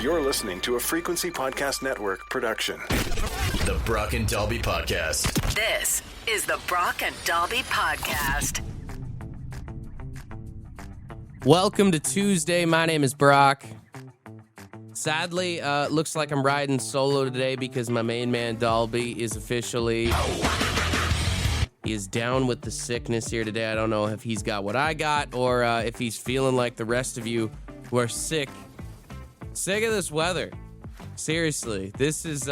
You're listening to a Frequency Podcast Network production. The Brock and Dalby Podcast. This is the Brock and Dalby Podcast. Welcome to Tuesday. My name is Brock. Sadly, looks like I'm riding solo today because my main man Dalby is officially... He is down with the sickness here today. I don't know if he's got what I got or if he's feeling like the rest of you who are sick. Sick of this weather. Seriously, this is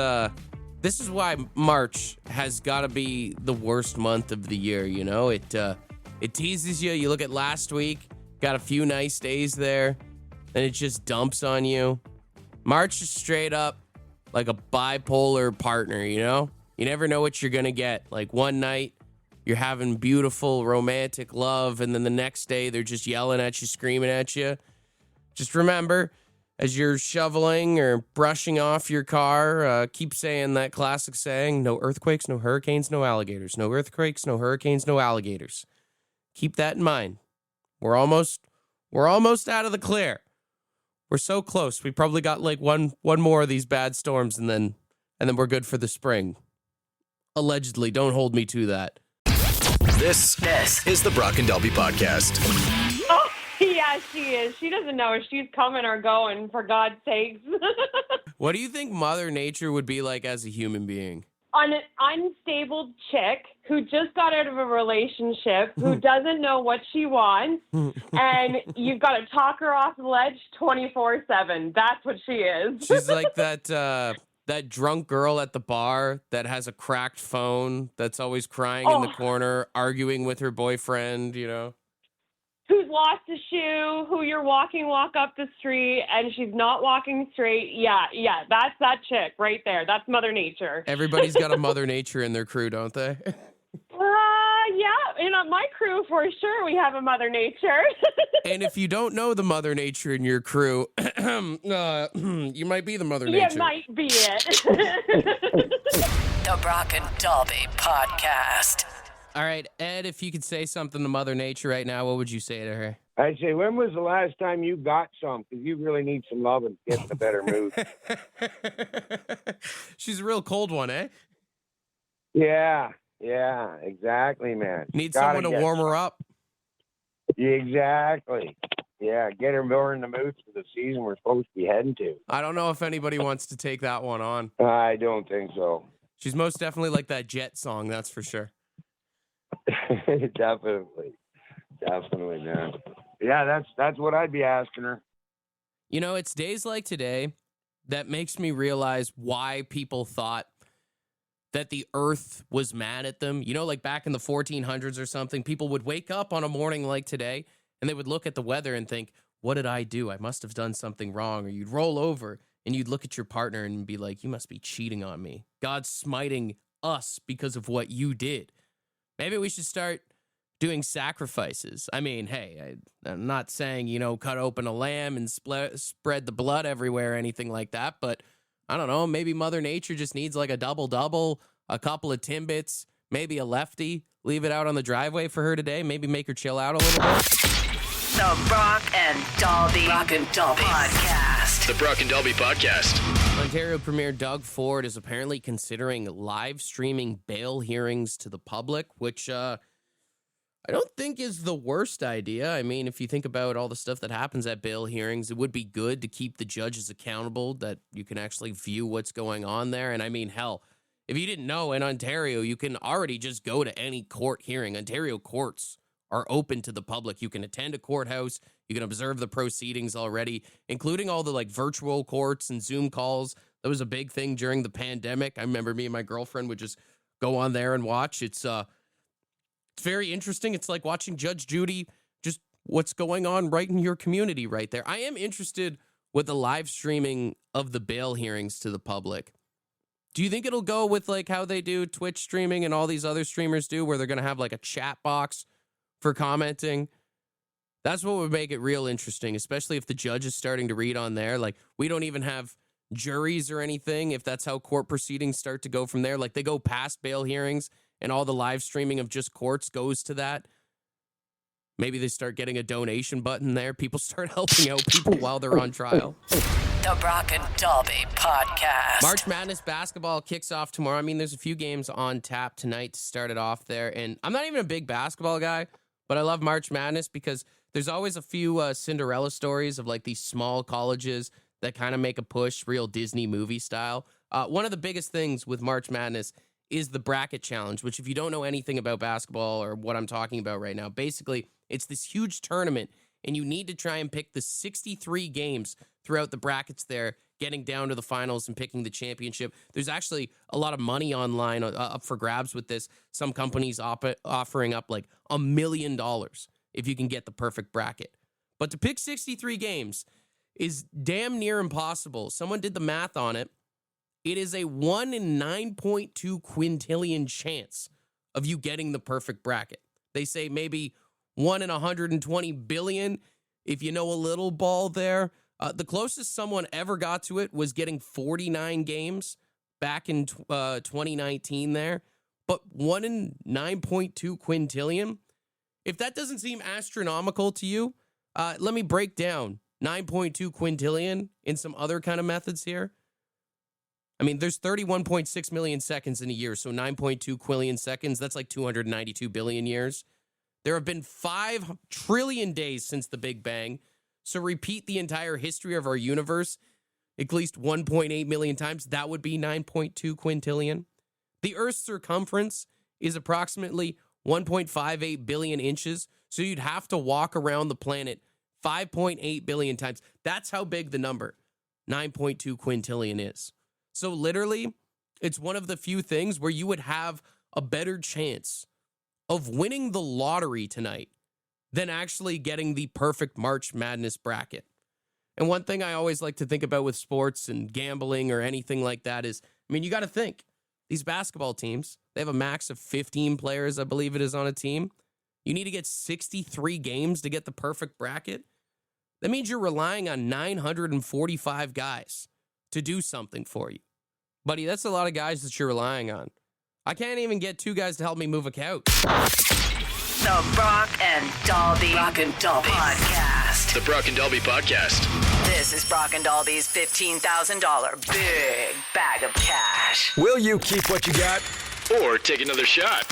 why March has got to be the worst month of the year, you know? It teases you. You look at last week, got a few nice days there, and it just dumps on you. March is straight up like a bipolar partner, you know? You never know what you're going to get. Like one night, you're having beautiful romantic love, and then the next day they're just yelling at you, screaming at you. Just remember, as you're shoveling or brushing off your car, keep saying that classic saying, no earthquakes, no hurricanes, no alligators. No earthquakes, no hurricanes, no alligators. Keep that in mind. We're almost out of the clear. We're so close. We probably got like one more of these bad storms, and then we're good for the spring. Allegedly, don't hold me to that. This is the Brock and Dalby Podcast. Oh, yeah, she is. She doesn't know if she's coming or going, for God's sakes. What do you think Mother Nature would be like as a human being? An unstable chick who just got out of a relationship, who doesn't know what she wants, and you've got to talk her off the ledge 24/7. That's what she is. She's like that drunk girl at the bar that has a cracked phone, that's always crying in the corner, arguing with her boyfriend, you know? Who's lost a shoe, who you're walk up the street, and she's not walking straight. Yeah, that's that chick right there. That's Mother Nature. Everybody's got a Mother Nature in their crew, don't they? Yeah, in my crew, for sure, we have a Mother Nature. And if you don't know the Mother Nature in your crew, you might be the Mother Nature. You might be it. The Brock and Dalby Podcast. All right, Ed, if you could say something to Mother Nature right now, what would you say to her? I'd say, when was the last time you got some? Because you really need some love and get in a better mood. She's a real cold one, eh? Yeah, exactly, man. Need someone to warm her up? Exactly. Yeah, get her more in the mood for the season we're supposed to be heading to. I don't know if anybody wants to take that one on. I don't think so. She's most definitely like that Jet song, that's for sure. Definitely, man. Yeah, that's what I'd be asking her. You know, it's days like today that makes me realize why people thought that the earth was mad at them. You know, like back in the 1400s or something, people would wake up on a morning like today and they would look at the weather and think, what did I do? I must have done something wrong. Or you'd roll over and you'd look at your partner and be like, you must be cheating on me. God's smiting us because of what you did. Maybe we should start doing sacrifices. I mean, hey, I'm not saying, you know, cut open a lamb and spread the blood everywhere or anything like that, but I don't know, maybe Mother Nature just needs like a double-double, a couple of Timbits, maybe a lefty, leave it out on the driveway for her today, maybe make her chill out a little bit. The Brock and Dalby Podcast. The Brock and Dalby Podcast. Ontario Premier Doug Ford is apparently considering live streaming bail hearings to the public, which I don't think is the worst idea. I mean, if you think about all the stuff that happens at bail hearings, it would be good to keep the judges accountable, that you can actually view what's going on there. And I mean, hell, if you didn't know, in Ontario, you can already just go to any court hearing. Ontario courts are open to the public. You can attend a courthouse. You can observe the proceedings already, including all the like virtual courts and Zoom calls. That was a big thing during the pandemic. I remember me and my girlfriend would just go on there and watch. It's very interesting. It's like watching Judge Judy, just what's going on right in your community right there. I am interested with the live streaming of the bail hearings to the public. Do you think it'll go with like how they do Twitch streaming and all these other streamers do, where they're going to have like a chat box for commenting? That's what would make it real interesting, especially if the judge is starting to read on there. Like, we don't even have juries or anything, if that's how court proceedings start to go from there. Like, they go past bail hearings and all the live streaming of just courts goes to that. Maybe they start getting a donation button there. People start helping out people while they're on trial. The Brock and Dalby Podcast. March Madness basketball kicks off tomorrow. I mean, there's a few games on tap tonight to start it off there. And I'm not even a big basketball guy, but I love March Madness because there's always a few Cinderella stories of like these small colleges that kind of make a push, real Disney movie style. One of the biggest things with March Madness is the bracket challenge, which if you don't know anything about basketball or what I'm talking about right now, basically it's this huge tournament and you need to try and pick the 63 games throughout the brackets there, getting down to the finals and picking the championship. There's actually a lot of money online up for grabs with this. Some companies offering up like $1 million if you can get the perfect bracket. But to pick 63 games is damn near impossible. Someone did the math on it. It is a 1 in 9.2 quintillion chance of you getting the perfect bracket. They say maybe 1 in 120 billion if you know a little ball there. The closest someone ever got to it was getting 49 games back in 2019 there. But 1 in 9.2 quintillion, if that doesn't seem astronomical to you, let me break down 9.2 quintillion in some other kind of methods here. I mean, there's 31.6 million seconds in a year, so 9.2 quillion seconds, that's like 292 billion years. There have been 5 trillion days since the Big Bang, so repeat the entire history of our universe at least 1.8 million times. That would be 9.2 quintillion. The Earth's circumference is approximately 1.58 billion inches, so you'd have to walk around the planet 5.8 billion times. That's how big the number 9.2 quintillion is. So literally, it's one of the few things where you would have a better chance of winning the lottery tonight than actually getting the perfect March Madness bracket. And one thing I always like to think about with sports and gambling or anything like that is, I mean, you got to think, these basketball teams, they have a max of 15 players, I believe it is, on a team. You need to get 63 games to get the perfect bracket. That means you're relying on 945 guys to do something for you. Buddy, that's a lot of guys that you're relying on. I can't even get 2 guys to help me move a couch. The Brock and Dalby Podcast. The Brock and Dalby Podcast. This is Brock and Dalby's $15,000 big bag of cash. Will you keep what you got or take another shot?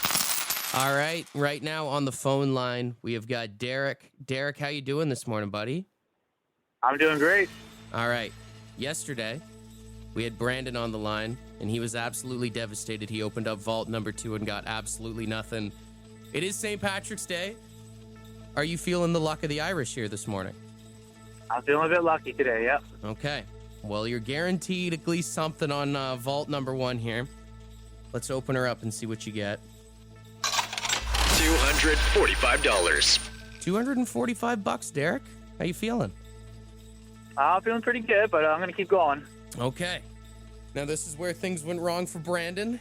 All right, right now on the phone line, we have got Derek. Derek, how you doing this morning, buddy? I'm doing great. All right. Yesterday, we had Brandon on the line, and he was absolutely devastated. He opened up vault number 2 and got absolutely nothing. It is St. Patrick's Day. Are you feeling the luck of the Irish here this morning? I'm feeling a bit lucky today, yep. Okay. Well, you're guaranteed at least something on vault number 1 here. Let's open her up and see what you get. $245. $245, Derek. How you feeling? I'm feeling pretty good, but I'm going to keep going. Okay. Now, this is where things went wrong for Brandon.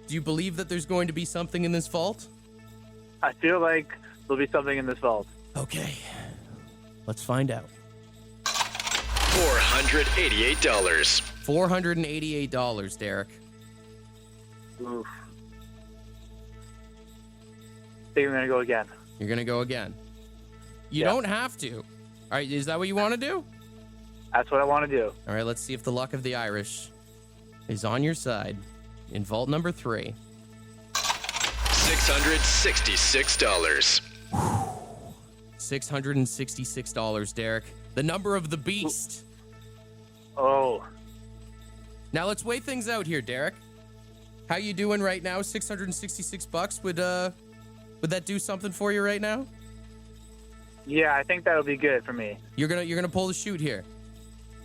Do you believe that there's going to be something in this vault? I feel like there'll be something in this vault. Okay. Let's find out. $488. $488, Derek. Oof. I think I'm going to go again. You're going to go again. You Yeah. don't have to. All right, is that what you want to do? That's what I want to do. All right, let's see if the luck of the Irish is on your side in vault number 3. $666. $666, Derek. The number of the beast. Oh, Now let's weigh things out here, Derek. How you doing right now? $666 would that do something for you right now? yeah, I think that'll be good for me. You're gonna pull the shoot here.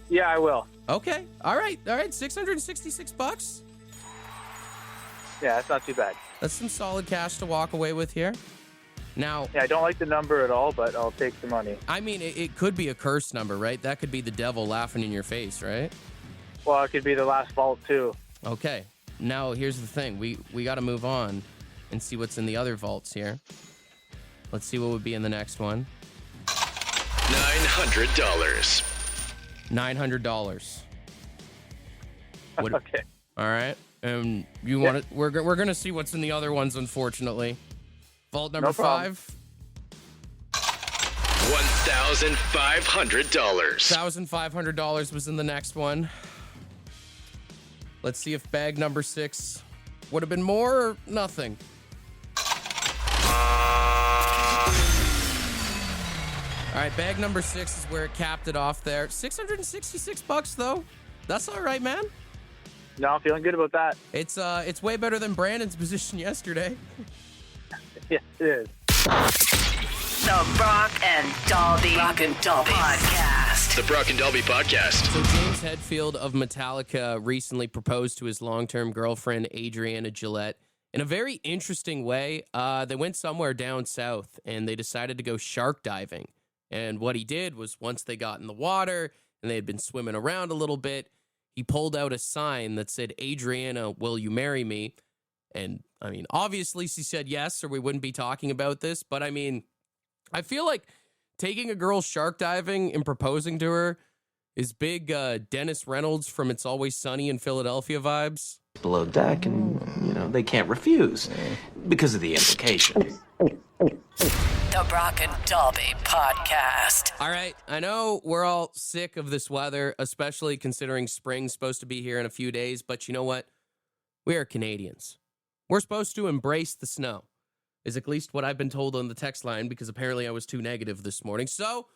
Yeah, I will. Okay. All right. $666. Yeah, that's not too bad. That's some solid cash to walk away with here. Now, Yeah, I don't like the number at all, but I'll take the money. I mean, it could be a curse number, right? That could be the devil laughing in your face, right? Well, it could be the last vault, too. Okay. Now, here's the thing. We got to move on and see what's in the other vaults here. Let's see what would be in the next one. $900. $900. What- Okay. All right. You want to? We're gonna see what's in the other ones. Unfortunately, vault number No problem. 5. $1,500. $1,500 was in the next one. Let's see if bag number 6 would have been more or nothing. All right, bag number 6 is where it capped it off there. $666 though. That's all right, man. No, I'm feeling good about that. It's way better than Brandon's position yesterday. Yeah, it is. The Brock and Dalby podcast. The Brock and Dalby podcast. So James Hetfield of Metallica recently proposed to his long-term girlfriend, Adriana Gillette, in a very interesting way. They went somewhere down south, and they decided to go shark diving. And what he did was once they got in the water, and they had been swimming around a little bit, he pulled out a sign that said, "Adriana, will you marry me?" And, I mean, obviously she said yes, or we wouldn't be talking about this. But, I mean, I feel like taking a girl shark diving and proposing to her is big Dennis Reynolds from It's Always Sunny in Philadelphia vibes. Below deck, and, they can't refuse because of the implications. The Brock and Dalby podcast. All right, I know we're all sick of this weather, especially considering spring's supposed to be here in a few days, but you know what? We are Canadians. We're supposed to embrace the snow, is at least what I've been told on the text line, because apparently I was too negative this morning. So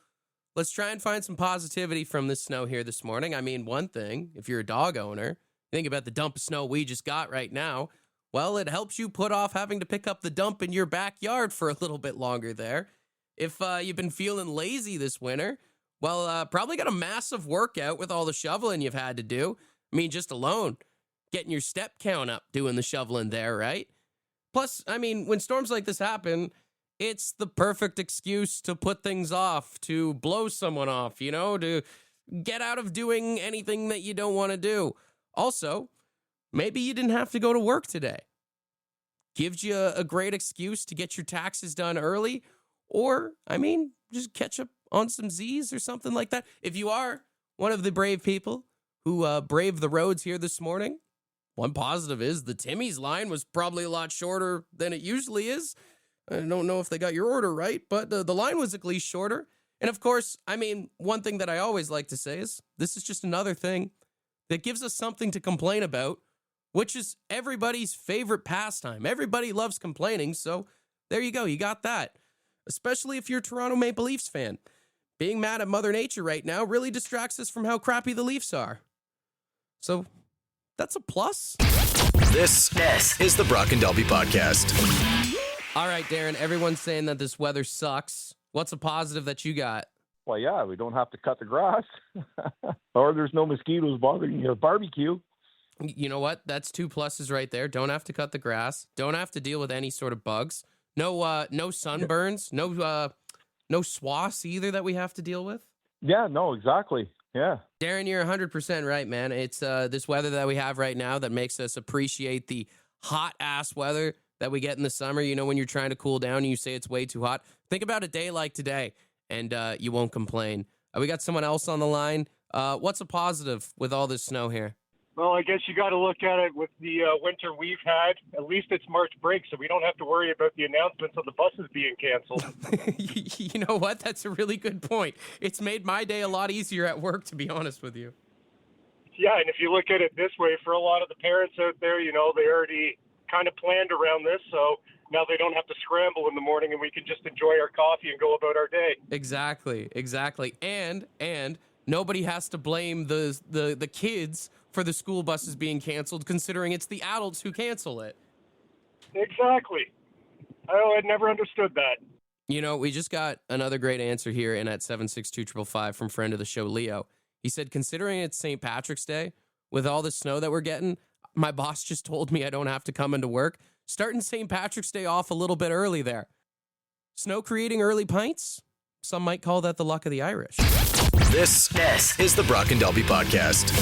let's try and find some positivity from this snow here this morning. I mean, one thing, if you're a dog owner, think about the dump of snow we just got right now. Well, it helps you put off having to pick up the dump in your backyard for a little bit longer there. If you've been feeling lazy this winter, well, probably got a massive workout with all the shoveling you've had to do. I mean, just alone, getting your step count up doing the shoveling there, right? Plus, I mean, when storms like this happen, it's the perfect excuse to put things off, to blow someone off, to get out of doing anything that you don't want to do. Also, maybe you didn't have to go to work today. Gives you a great excuse to get your taxes done early, or, I mean, just catch up on some Z's or something like that. If you are one of the brave people who braved the roads here this morning, one positive is the Timmy's line was probably a lot shorter than it usually is. I don't know if they got your order right, but the line was at least shorter. And of course, I mean, one thing that I always like to say is this is just another thing that gives us something to complain about, which is everybody's favorite pastime. Everybody loves complaining, so there you go. You got that. Especially if you're a Toronto Maple Leafs fan. Being mad at Mother Nature right now really distracts us from how crappy the Leafs are. So that's a plus. This is the Brock and Dalby podcast. All right, Darren, everyone's saying that this weather sucks. What's a positive that you got? Well, yeah, we don't have to cut the grass, or there's no mosquitoes bothering your barbecue. You know what? That's 2 pluses right there. Don't have to cut the grass. Don't have to deal with any sort of bugs. No sunburns. No swaths either that we have to deal with. Yeah, no, exactly. Yeah. Darren, you're 100% right, man. It's this weather that we have right now that makes us appreciate the hot-ass weather that we get in the summer. When you're trying to cool down and you say it's way too hot. Think about a day like today, and you won't complain. We got someone else on the line. What's a positive with all this snow here? Well, I guess you got to look at it with the winter we've had. At least it's March break, so we don't have to worry about the announcements of the buses being canceled. You know what? That's a really good point. It's made my day a lot easier at work, to be honest with you. Yeah, and if you look at it this way, for a lot of the parents out there, they already kind of planned around this, so now they don't have to scramble in the morning, and we can just enjoy our coffee and go about our day. Exactly. And nobody has to blame the kids for the school buses being canceled, considering it's the adults who cancel it. Exactly. I had never understood that. We just got another great answer here in at 762-555 from friend of the show, Leo. He said, considering it's St. Patrick's Day, with all the snow that we're getting, my boss just told me I don't have to come into work. Starting St. Patrick's Day off a little bit early there. Snow creating early pints? Some might call that the luck of the Irish. This is the Brock and Dalby podcast.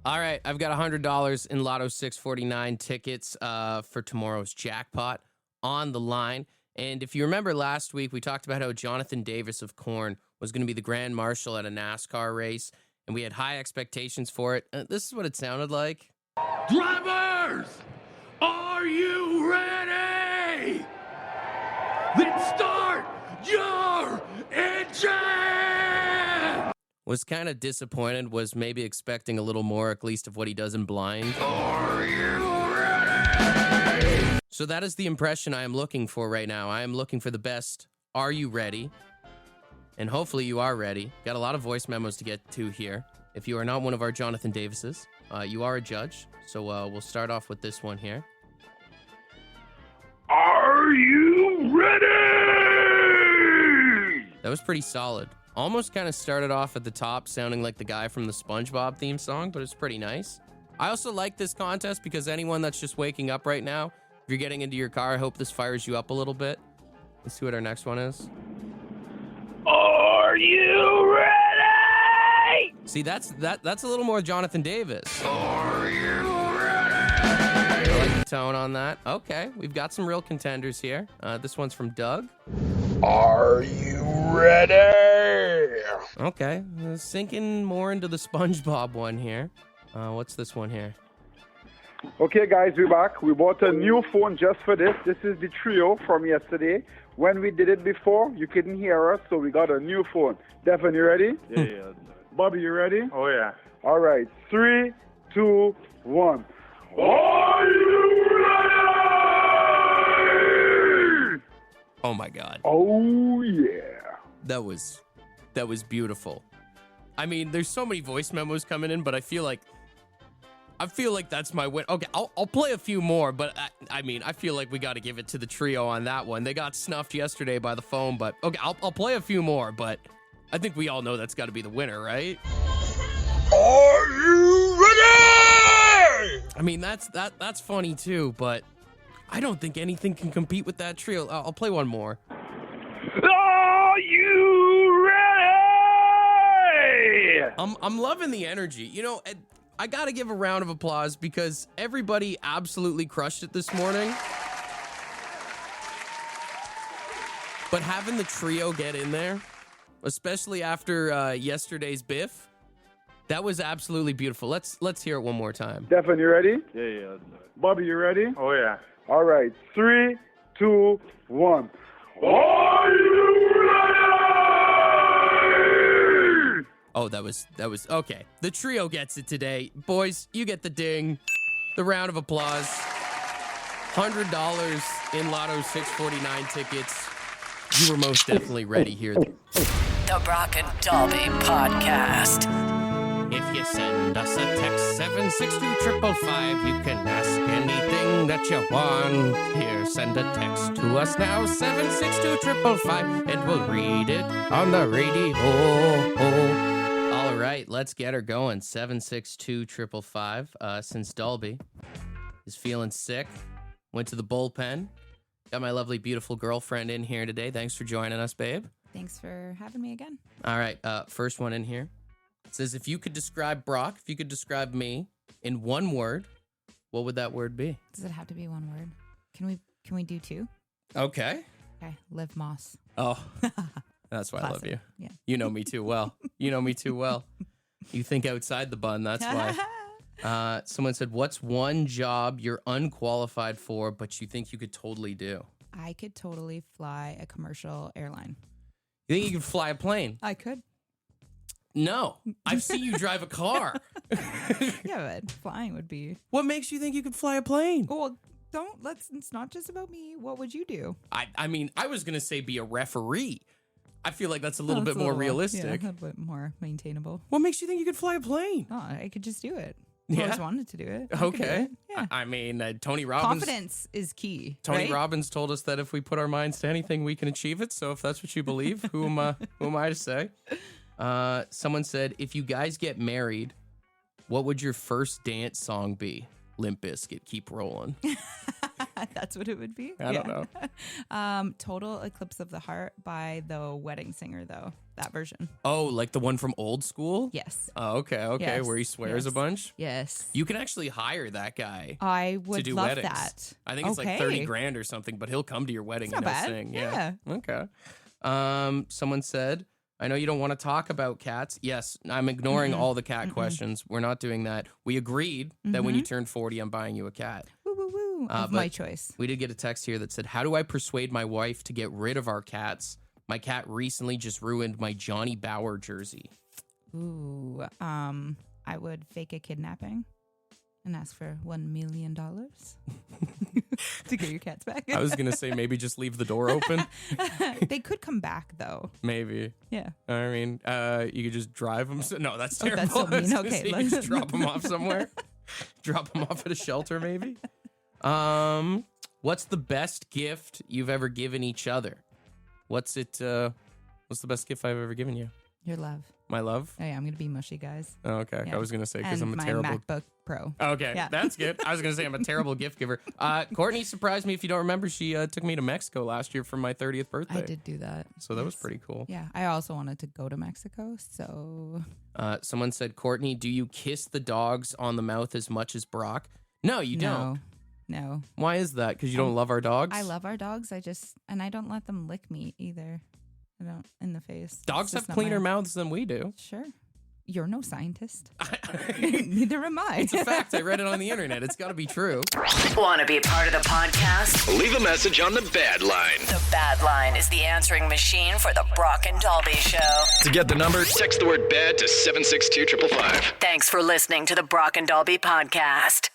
All right, I've got $100 in Lotto 649 tickets for tomorrow's jackpot on the line. And if you remember last week, we talked about how Jonathan Davis of Korn was going to be the grand marshal at a NASCAR race. and we had high expectations for it. This is what it sounded like. Drivers, are you ready? Then start your engine! Was kind of disappointed, was maybe expecting a little more, at least of what he does in Blind. Are you ready? So that is the impression I am looking for right now. I am looking for the best Are You Ready? And hopefully you are ready. Got a lot of voice memos to get to here. If you are not one of our Jonathan Davises, you are a judge. So we'll start off with this one here. Are you ready? That was pretty solid. Almost kind of started off at the top sounding like the guy from the SpongeBob theme song, but it's pretty nice. I also like this contest because anyone that's just waking up right now, if you're getting into your car, I hope this fires you up a little bit. Let's see what our next one is. Are you ready? See, that's a little more Jonathan Davis. Are you ready? I like the tone on that. Okay, we've got some real contenders here. This one's from Doug. Are you ready? Okay, sinking more into the SpongeBob one here. What's this one here? Okay, guys, we're back. We bought a new phone just for this. This is the trio from yesterday. When we did it before, you couldn't hear us, so we got a new phone. Devin, you ready? Yeah. Bobby, you ready? Oh, yeah. All right. 3, 2, 1. Are you ready? Oh my God. Oh, yeah. That was beautiful. I mean, there's so many voice memos coming in, but I feel like that's my win. Okay, I'll play a few more, but I mean, I feel like we got to give it to the trio on that one. They got snuffed yesterday by the phone, but okay, I'll play a few more, but I think we all know that's got to be the winner, right? Are you ready? I mean, that's funny too, but I don't think anything can compete with that trio. I'll play one more. Are you ready? I'm loving the energy. You know, I got to give a round of applause because everybody absolutely crushed it this morning. But having the trio get in there, especially after yesterday's Biff, that was absolutely beautiful. Let's hear it one more time. Devin, you ready? Yeah. Bobby, you ready? Oh, yeah. All right. 3, 2, 1. Are you ready? Oh, that was okay. The trio gets it today. Boys, you get the ding. The round of applause. $100 in Lotto 649 tickets. You were most definitely ready here. The Brock and Dalby Podcast. If you send us a text 762-555, you can ask anything that you want. Here, send a text to us now, 762-555, and we'll read it on the radio. All right, let's get her going. 762-555. Since Dalby is feeling sick, went to the bullpen. Got my lovely, beautiful girlfriend in here today. Thanks for joining us, babe. Thanks for having me again. All right, first one in here. It says, if you could describe Brock, if you could describe me in one word, what would that word be? Does it have to be one word? Can we do two? Okay. Okay, Liv Moss. Oh, that's why I love you. Yeah. You know me too well. You know me too well. You think outside the bun, that's why. Someone said, what's one job you're unqualified for, but you think you could totally do? I could totally fly a commercial airline. You think you could fly a plane? I could. No, I've seen you drive a car. Yeah, but flying would be. What makes you think you could fly a plane? Well, it's not just about me. What would you do? I mean, I was going to say be a referee. I feel like that's a little bit more realistic. Yeah, a little bit more maintainable. What makes you think you could fly a plane? Oh, I could just do it. Yeah. I always wanted to do it. Okay. Yeah. I mean, Tony Robbins. Confidence is key. Tony right? Robbins told us that if we put our minds to anything, we can achieve it. So if that's what you believe, who am I to say? Someone said, if you guys get married, what would your first dance song be? Limp Bizkit, Keep Rolling. That's what it would be. I don't know. Total Eclipse of the Heart by The Wedding Singer, though. That version. Oh, like the one from Old School? Yes. Oh, okay. Yes. Where he swears a bunch? Yes. You can actually hire that guy. I would to do love weddings. that. I think it's like 30 grand or something, but he'll come to your wedding It's and not he'll bad. sing. Yeah. Okay. Someone said, I know you don't want to talk about cats. Yes, I'm ignoring all the cat questions. We're not doing that. We agreed that when you turn 40, I'm buying you a cat. Woo, woo, woo. Of my choice. We did get a text here that said, how do I persuade my wife to get rid of our cats? My cat recently just ruined my Johnny Bauer jersey. Ooh, I would fake a kidnapping and ask for $1 million to get your cats back. I was going to say maybe just leave the door open. They could come back, though. Maybe. Yeah. I mean, you could just drive them. No, that's terrible. That's so mean. Okay. You could just drop them off somewhere. Drop them off at a shelter, maybe. What's the best gift you've ever given each other? What's the best gift I've ever given you? Your love. My love? Oh, yeah, I'm going to be mushy, guys. Oh, okay. Yeah. I was going to say, because I'm a my terrible... MacBook Pro. Okay, yeah. That's good. I was going to say I'm a terrible gift giver. Courtney surprised me. If you don't remember, she took me to Mexico last year for my 30th birthday. I did do that. So that was pretty cool. Yeah, I also wanted to go to Mexico, so... Someone said, Courtney, do you kiss the dogs on the mouth as much as Brock? No, you don't. No. Why is that? Because you don't love our dogs? I love our dogs. And I don't let them lick me either. I don't in the face. Dogs have cleaner mouths than we do. Sure. You're no scientist. Neither am I. It's a fact. I read it on the internet. It's got to be true. Want to be a part of the podcast? Leave a message on the Bad Line. The Bad Line is the answering machine for the Brock and Dalby Show. To get the number, text the word BAD to 762-555. Thanks for listening to the Brock and Dalby podcast.